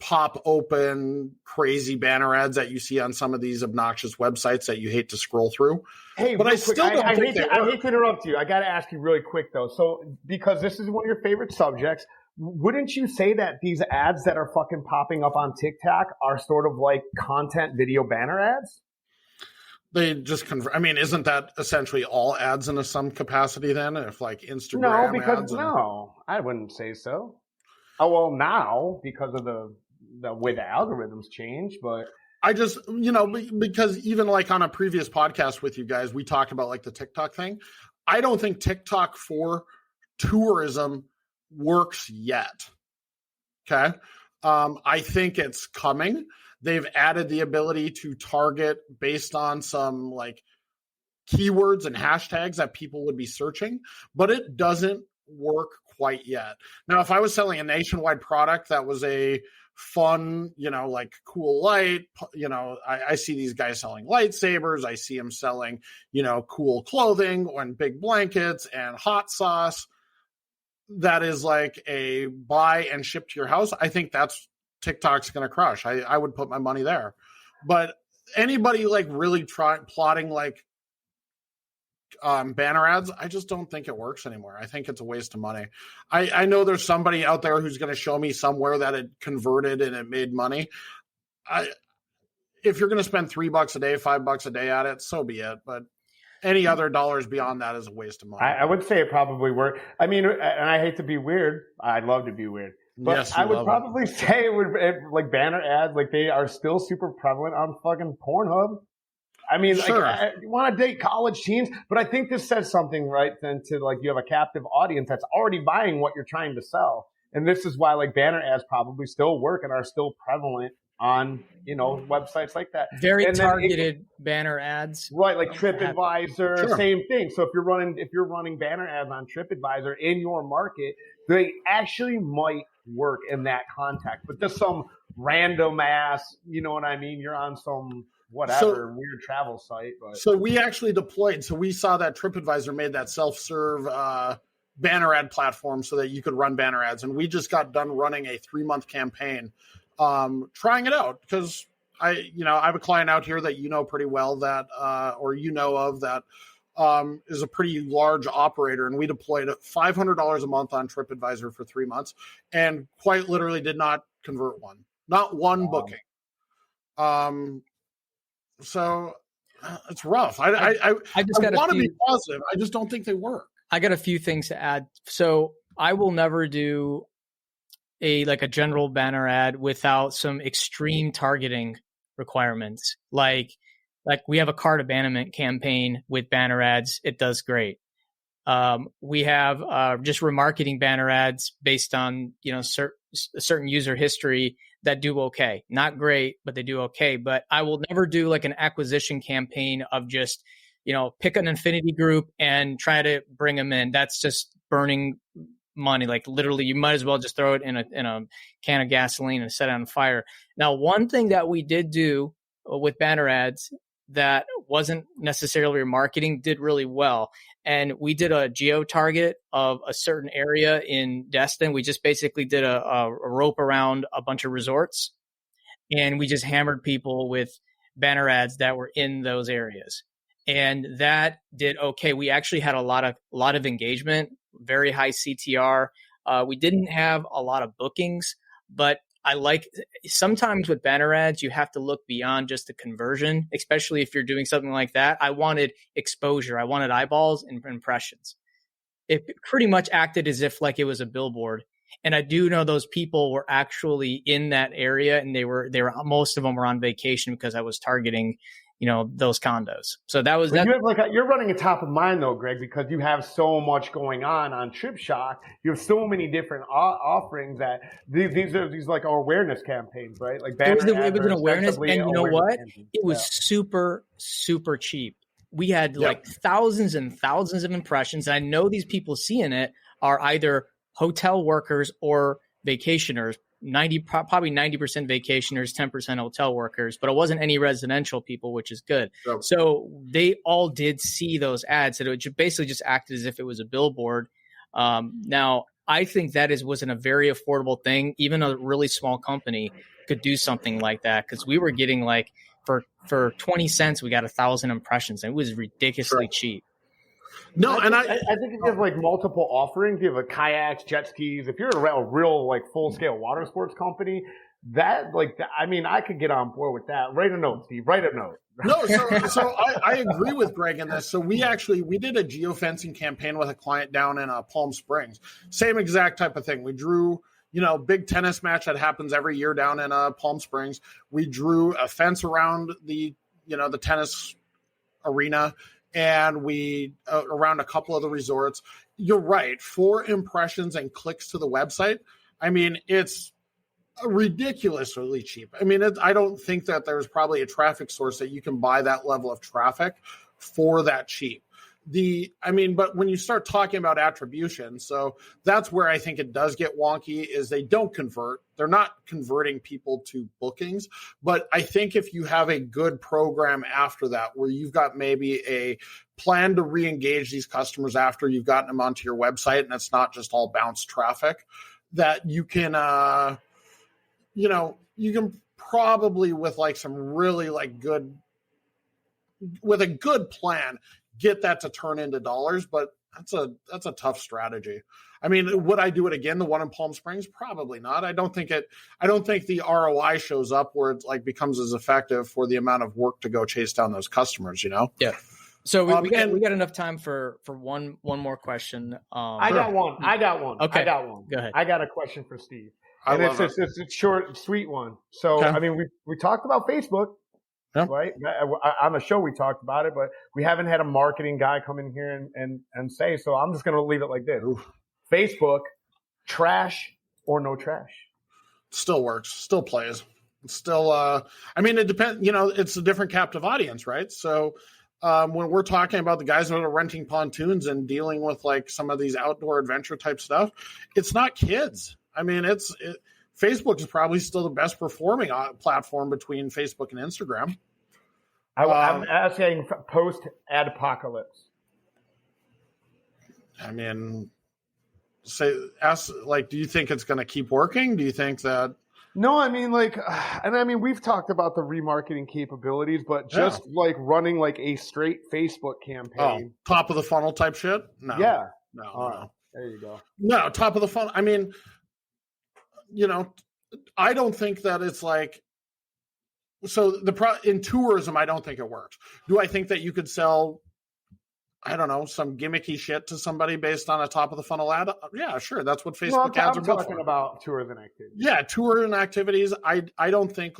pop open crazy banner ads that you see on some of these obnoxious websites that you hate to scroll through. Hey, but I hate to interrupt you. I got to ask you really quick though. So because this is one of your favorite subjects, wouldn't you say that these ads that are fucking popping up on TikTok are sort of content video banner ads? They just I mean, isn't that essentially all ads in some capacity then? If Instagram No, I wouldn't say so. Oh, well, now because of the way the algorithms change, but I just, because even like on a previous podcast with you guys, we talked about like the TikTok thing. I don't think TikTok for tourism works yet. Okay. I think it's coming. They've added the ability to target based on some like keywords and hashtags that people would be searching, but it doesn't work quite yet. Now, if I was selling a nationwide product that was a fun, like cool light, I see these guys selling lightsabers. I see them selling, cool clothing and big blankets and hot sauce. That is like a buy and ship to your house. I think that's TikTok's going to crush. I would put my money there. But anybody like really plotting like banner ads, I just don't think it works anymore. I think it's a waste of money. I know there's somebody out there who's going to show me somewhere that it converted and it made money. If you're going to spend $3 a day, $5 a day at it, so be it. But any other dollars beyond that is a waste of money. I would say it probably worked. I mean, and I hate to be weird. I'd love to be weird. But yes, I would probably say it would, like banner ads, like they are still super prevalent on fucking Pornhub. I mean, sure. Like, you want to date college teens, but I think this says something, right? Then to like you have a captive audience that's already buying what you're trying to sell, and this is why like banner ads probably still work and are still prevalent on websites like that. Very targeted banner ads, right? Like TripAdvisor, sure. Same thing. So if you're running banner ads on TripAdvisor in your market, they actually might work in that context. But just some random ass, you know what I mean? You're on some weird travel site. But. So we actually deployed. So we saw that TripAdvisor made that self-serve banner ad platform so that you could run banner ads, and we just got done running a 3-month campaign. Trying it out because I have a client out here that pretty well that that is a pretty large operator, and we deployed $500 a month on TripAdvisor for 3 months, and quite literally did not convert not one booking. So it's rough. I want to be positive. I just don't think they work. I got a few things to add. So I will never do a general banner ad without some extreme targeting requirements. Like we have a cart abandonment campaign with banner ads. It does great. We have just remarketing banner ads based on certain user history that do okay. Not great, but they do okay. But I will never do like an acquisition campaign of just pick an affinity group and try to bring them in. That's just burning money. Like literally, you might as well just throw it in a can of gasoline and set it on fire. Now, one thing that we did do with banner ads that wasn't necessarily remarketing did really well. And we did a geo target of a certain area in Destin. We just basically did a rope around a bunch of resorts, and we just hammered people with banner ads that were in those areas. And that did okay. We actually had a lot of engagement, very high CTR. We didn't have a lot of bookings, but sometimes with banner ads, you have to look beyond just the conversion, especially if you're doing something like that. I wanted exposure. I wanted eyeballs and impressions. It pretty much acted as if like it was a billboard. And I do know those people were actually in that area, and they were most of them were on vacation because I was targeting those condos. So that was that. You're running a top of mind though, Greg, because you have so much going on Trip Shock. You have so many different offerings that these are like awareness campaigns, right? Like it was an awareness, and you know what? It was super, super cheap. We had like thousands and thousands of impressions. And I know these people seeing it are either hotel workers or vacationers. Probably 90% vacationers, 10% hotel workers, but it wasn't any residential people, which is good. Yep. So they all did see those ads. So it basically just acted as if it was a billboard. Now, I think that wasn't a very affordable thing. Even a really small company could do something like that, because we were getting like for 20 cents, we got 1,000 impressions, and it was ridiculously cheap. No, and I think if you have like multiple offerings, you have kayaks, jet skis. If you're a real like full scale water sports company, I could get on board with that. Write a note, Steve. Write a note. No, so I agree with Greg in this. So we did a geofencing campaign with a client down in Palm Springs. Same exact type of thing. We drew big tennis match that happens every year down in Palm Springs. We drew a fence around the tennis arena, and we around a couple of the resorts. You're right. For impressions and clicks to the website, I mean, it's ridiculously cheap. I mean, I don't think that there's probably a traffic source that you can buy that level of traffic for that cheap. But when you start talking about attribution, so that's where I think it does get wonky, is they don't convert. They're not converting people to bookings. But I think if you have a good program after that, where you've got maybe a plan to re-engage these customers after you've gotten them onto your website, and it's not just all bounce traffic, that you can, you can probably with like some really like good, with a good plan, get that to turn into dollars, but that's a tough strategy. I mean, would I do it again? The one in Palm Springs? Probably not. I don't think the ROI shows up where it like becomes as effective for the amount of work to go chase down those customers, Yeah. So we got enough time for one more question. I got one. Okay. I got one. Go ahead. I got a question for Steve. And it's a short, sweet one. So, okay. I mean, we talked about Facebook. Yep. Right. On the show, we talked about it, but we haven't had a marketing guy come in here and say, so I'm just going to leave it like this. Oof. Facebook, trash or no trash? Still works, still plays. Still, it depends, it's a different captive audience, right? So when we're talking about the guys that are renting pontoons and dealing with like some of these outdoor adventure type stuff, it's not kids. I mean, Facebook is probably still the best performing platform between Facebook and Instagram. I'm asking post-apocalypse. I mean, do you think it's going to keep working? Do you think that? No, I mean, we've talked about the remarketing capabilities, but just like running like a straight Facebook campaign. Top of the funnel type shit? No. Yeah. No. There you go. No, top of the funnel. I mean, I don't think that it's like, so in tourism, I don't think it works. Do I think that you could sell, I don't know, some gimmicky shit to somebody based on a top of the funnel ad? Yeah, sure. That's what Facebook ads are built for. I'm talking about tours and activities. Yeah, tour and activities. I don't think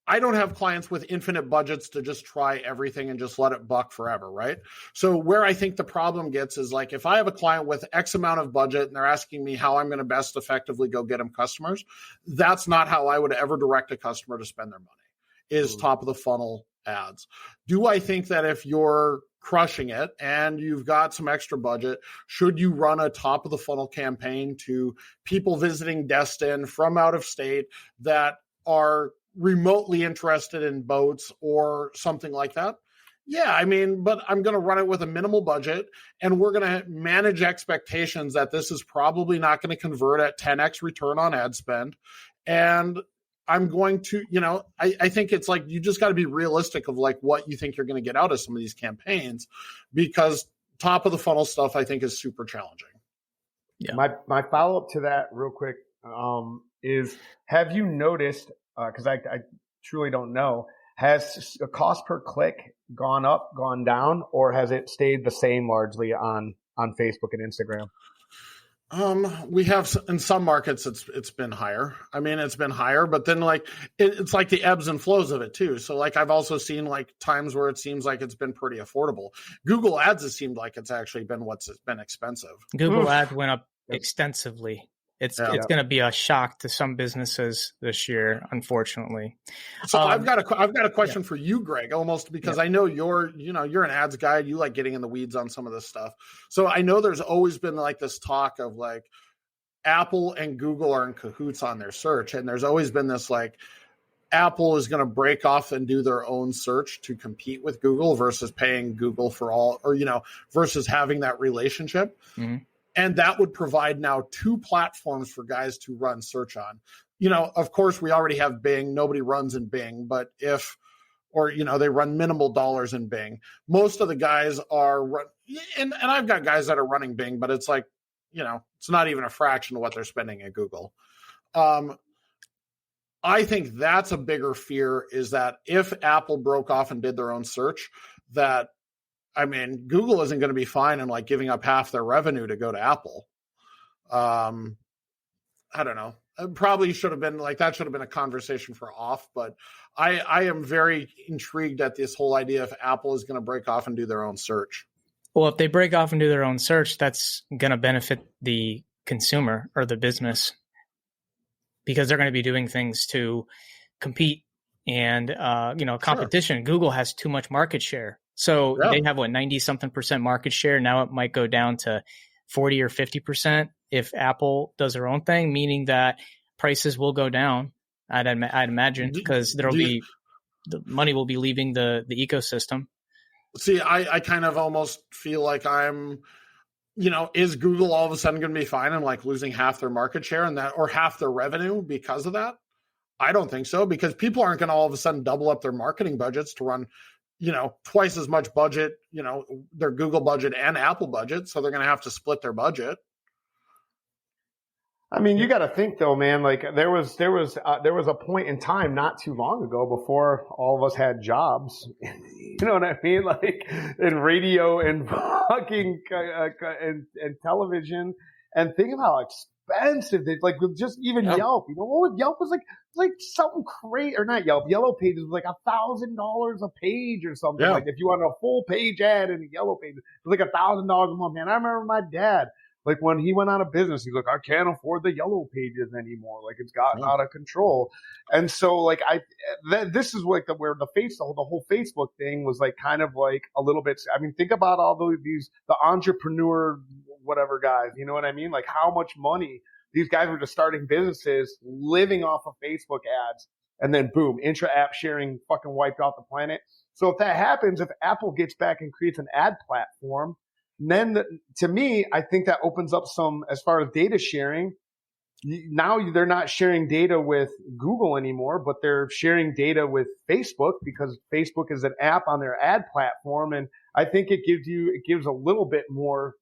I don't have clients with infinite budgets to just try everything and just let it buck forever, right? So where I think the problem gets is like if I have a client with X amount of budget and they're asking me how I'm going to best effectively go get them customers, that's not how I would ever direct a customer to spend their money, is top of the funnel ads. Do I think that if you're crushing it and you've got some extra budget, should you run a top of the funnel campaign to people visiting Destin from out of state that are remotely interested in boats or something like that? Yeah, I mean, but I'm going to run it with a minimal budget, and we're going to manage expectations that this is probably not going to convert at 10x return on ad spend. And I'm going to, I think it's like you just got to be realistic of like what you think you're going to get out of some of these campaigns, because top of the funnel stuff I think is super challenging. Yeah. My follow-up to that real quick is, have you noticed, because I truly don't know, has a cost per click gone up, gone down, or has it stayed the same largely on Facebook and Instagram? We have in some markets it's been higher. I mean, it's been higher, but then like it's like the ebbs and flows of it too. So like I've also seen like times where it seems like it's been pretty affordable. Google Ads has seemed like it's actually been what's been expensive. Google Ads went up extensively. It's going to be a shock to some businesses this year, unfortunately. So I've got a question for you, Greg, almost because I know you're an ads guy. You like getting in the weeds on some of this stuff. So I know there's always been like this talk of like Apple and Google are in cahoots on their search. And there's always been this like Apple is going to break off and do their own search to compete with Google versus paying Google for all, or, versus having that relationship. Mm-hmm. And that would provide now two platforms for guys to run search on. Of course, we already have Bing. Nobody runs in Bing, but they run minimal dollars in Bing. Most of the guys are and I've got guys that are running Bing, but it's like, it's not even a fraction of what they're spending at Google. I think that's a bigger fear, is that if Apple broke off and did their own search, Google isn't going to be fine in like giving up half their revenue to go to Apple. I don't know. It probably should have been like that should have been a conversation for off, but I am very intrigued at this whole idea if Apple is going to break off and do their own search. Well, if they break off and do their own search, that's going to benefit the consumer or the business because they're going to be doing things to compete and, competition. Sure. Google has too much market share. So they have 90-something% market share. Now it might go down to 40 or 50% if Apple does their own thing, meaning that prices will go down. I'd imagine because the money will be leaving the ecosystem. See, I kind of almost feel like I'm, is Google all of a sudden going to be fine and like losing half their market share and that, or half their revenue because of that? I don't think so, because people aren't going to all of a sudden double up their marketing budgets to run, twice as much budget, their Google budget and Apple budget. So they're going to have to split their budget. I mean, you got to think though, man. Like there was a point in time not too long ago before all of us had jobs. You know what I mean? Like in radio and fucking and television, and think about how expensive they like just even Yelp. Yelp was like something crazy, or not Yelp. Yellow Pages was like $1,000 a page or something. Like if you want a full page ad in the Yellow Pages, it was like $1,000 a month. Man, I remember my dad. Like when he went out of business, he's like, I can't afford the Yellow Pages anymore. Like it's gotten out of control. And so like this is like where the whole Facebook thing was like kind of like a little bit. I mean, think about all the entrepreneur whatever guys. You know what I mean? Like how much money these guys were just starting businesses, living off of Facebook ads, and then boom, intra-app sharing fucking wiped out the planet. So if that happens, if Apple gets back and creates an ad platform. And then, to me, I think that opens up some, as far as data sharing. Now they're not sharing data with Google anymore, but they're sharing data with Facebook because Facebook is an app on their ad platform, and I think it gives a little more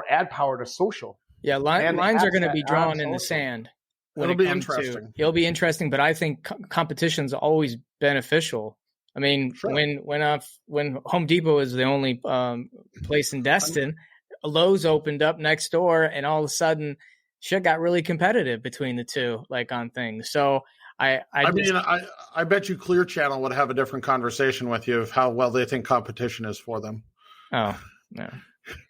ad power to social. Yeah, lines are going to be drawn in the sand. It'll be interesting. It'll be interesting, but I think competition is always beneficial. I mean, sure. when Home Depot is the only place in Destin, Lowe's opened up next door, and all of a sudden, shit got really competitive between the two, like on things. So I bet you Clear Channel would have a different conversation with you of how well they think competition is for them. Oh, no.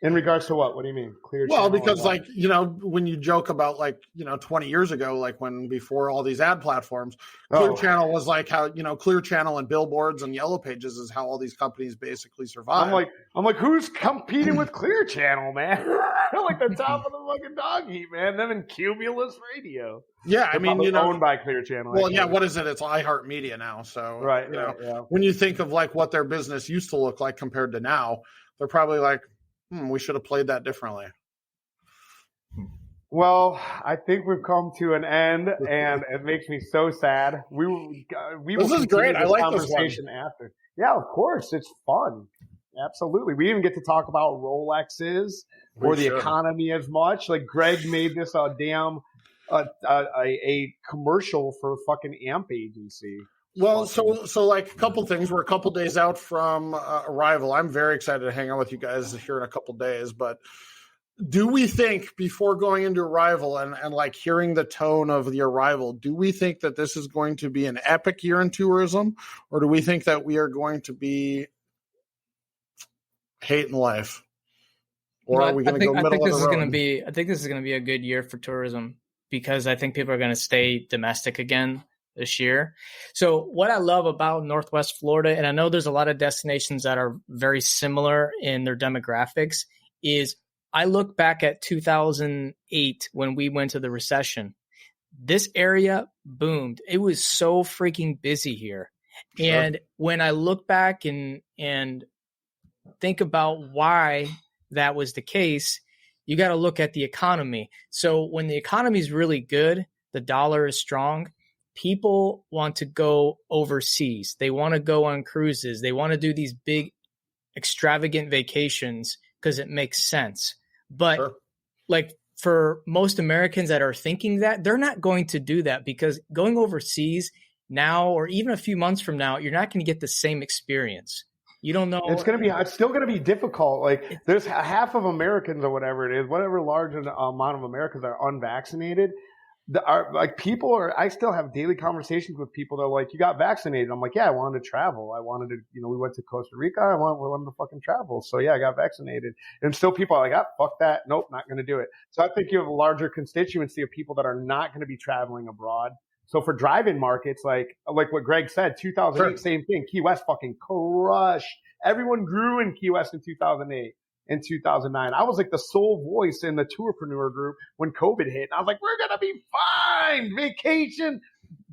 In regards to what? What do you mean? Clear Channel? Well, because like, when you joke about like, 20 years ago, like before all these ad platforms, Clear Channel was like how, Clear Channel and billboards and Yellow Pages is how all these companies basically survive. I'm like, who's competing with Clear Channel, man? They're like the top of the fucking dog heap, man. Them and Cumulus Radio. Yeah, I mean, owned by Clear Channel. Well, yeah, what is it? It's iHeartMedia now. So, right, when you think of like what their business used to look like compared to now, they're probably like, we should have played that differently. Well, I think we've come to an end, and it makes me so sad. This is great. I like conversation this one. After. Yeah, of course, it's fun. Absolutely. We didn't get to talk about Rolexes or the economy as much. Like Greg made this a commercial for a fucking AMP agency. Well, so like a couple things. We're a couple days out from Arrival. I'm very excited to hang out with you guys here in a couple days. But do we think before going into Arrival and like hearing the tone of the Arrival, do we think that this is going to be an epic year in tourism, or do we think that we are going to be hating life, or are we going to go middle of the road? I think this is going to be a good year for tourism because I think people are going to stay domestic again this year. So what I love about Northwest Florida, and I know there's a lot of destinations that are very similar in their demographics, is I look back at 2008 when we went to the recession. This area boomed. It was so freaking busy here. Sure. And when I look back and think about why that was the case, you got to look at the economy. So when the economy is really good, the dollar is strong, people want to go overseas. They want to go on cruises. They want to do these big, extravagant vacations because it makes sense. But like for most Americans that are thinking that, they're not going to do that because going overseas now or even a few months from now, you're not going to get the same experience. You don't know. It's still going to be difficult. Like there's half of Americans or whatever it is, whatever large amount of Americans are unvaccinated. I still have daily conversations with people that are like, you got vaccinated. I'm like, yeah, I wanted to travel. I wanted to, we went to Costa Rica. We wanted to fucking travel. So yeah, I got vaccinated. And still people are like, fuck that. Nope, not going to do it. So I think you have a larger constituency of people that are not going to be traveling abroad. So for drive-in markets, like what Greg said, 2008, same thing. Key West fucking crushed. Everyone grew in Key West in 2008. In 2009, I was like the sole voice in the tourpreneur group when COVID hit. And I was like, we're going to be fine. Vacation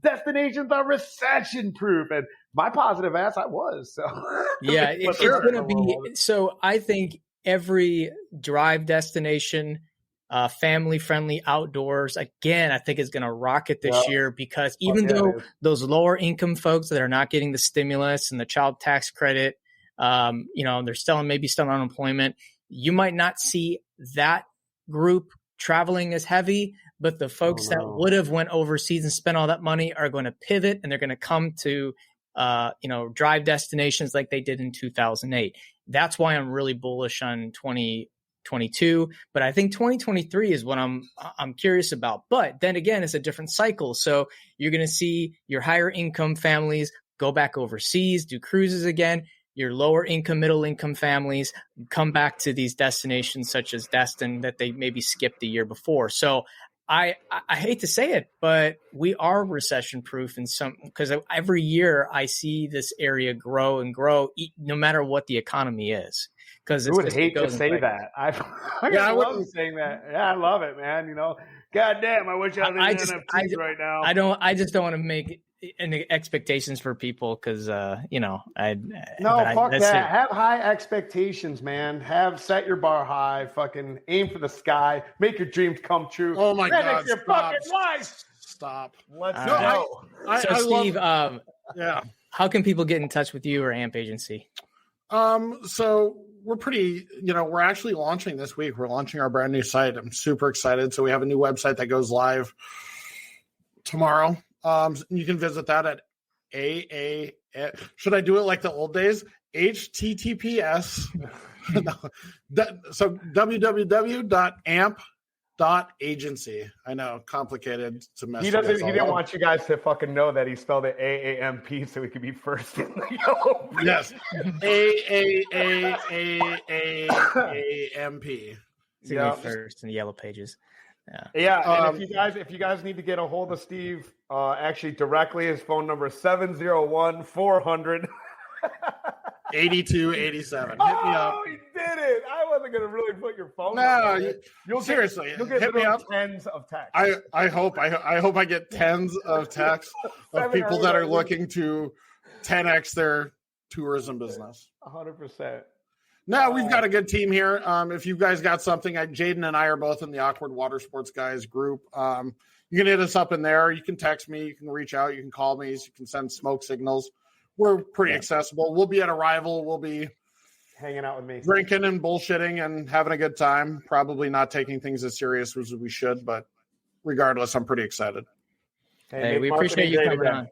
destinations are recession proof. And my positive ass, I was. So yeah, it's going to be. So I think every drive destination, family friendly outdoors, again, I think is going to rocket this year, because even though those lower income folks that are not getting the stimulus and the child tax credit, they're still on unemployment, you might not see that group traveling as heavy, but the folks that would have went overseas and spent all that money are going to pivot, and they're going to come to, drive destinations like they did in 2008. That's why I'm really bullish on 2022, but I think 2023 is what I'm curious about. But then again, it's a different cycle. So you're going to see your higher income families go back overseas, do cruises again. Your lower income, middle income families come back to these destinations such as Destin that they maybe skipped the year before. So I hate to say it, but we are recession proof in some, because every year I see this area grow and grow, no matter what the economy is. Because I would hate to say that. I love saying that. Yeah, I love it, man. God damn, I wish I was in NFTs right now. I just don't want to make any expectations for people, because fuck that. Have high expectations, man. Set your bar high. Fucking aim for the sky. Make your dreams come true. Oh my God! Your fucking life. Stop. Let's go. Steve, how can people get in touch with you or AMP Agency? So we're pretty, we're actually launching this week. We're launching our brand new site. I'm super excited. So we have a new website that goes live tomorrow. You can visit that at should I do it like the old days? HTTPS. So www.amp.agency. I know, complicated to mess. He didn't want you guys to fucking know that he spelled it AAMP so he could be first in the yellow. Yes, AAMP. So first in the yellow pages. Yeah. And if you guys need to get a hold of Steve, actually directly, his phone number is 701-400 8287. Hit me up. He did it. I wasn't gonna really put your phone. No, seriously. You'll get hit me up. Tens of texts. I hope I get tens of texts of people that are looking to 10x their tourism business. 100%. No, we've got a good team here. If you guys got something, Jaden and I are both in the Awkward Watersports Guys group. You can hit us up in there. You can text me. You can reach out. You can call me. You can send smoke signals. We're pretty accessible. We'll be at Arrival. We'll be hanging out with me, drinking and bullshitting and having a good time. Probably not taking things as serious as we should, but regardless, I'm pretty excited. Hey, we appreciate you coming on.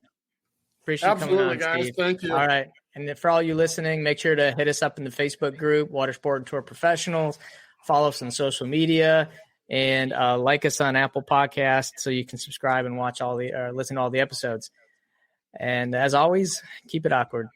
Absolutely, guys. Steve. Thank you. All right. And for all you listening, make sure to hit us up in the Facebook group, Watersport and Tour Professionals. Follow us on social media, and like us on Apple Podcasts so you can subscribe and watch listen to all the episodes. And as always, keep it awkward.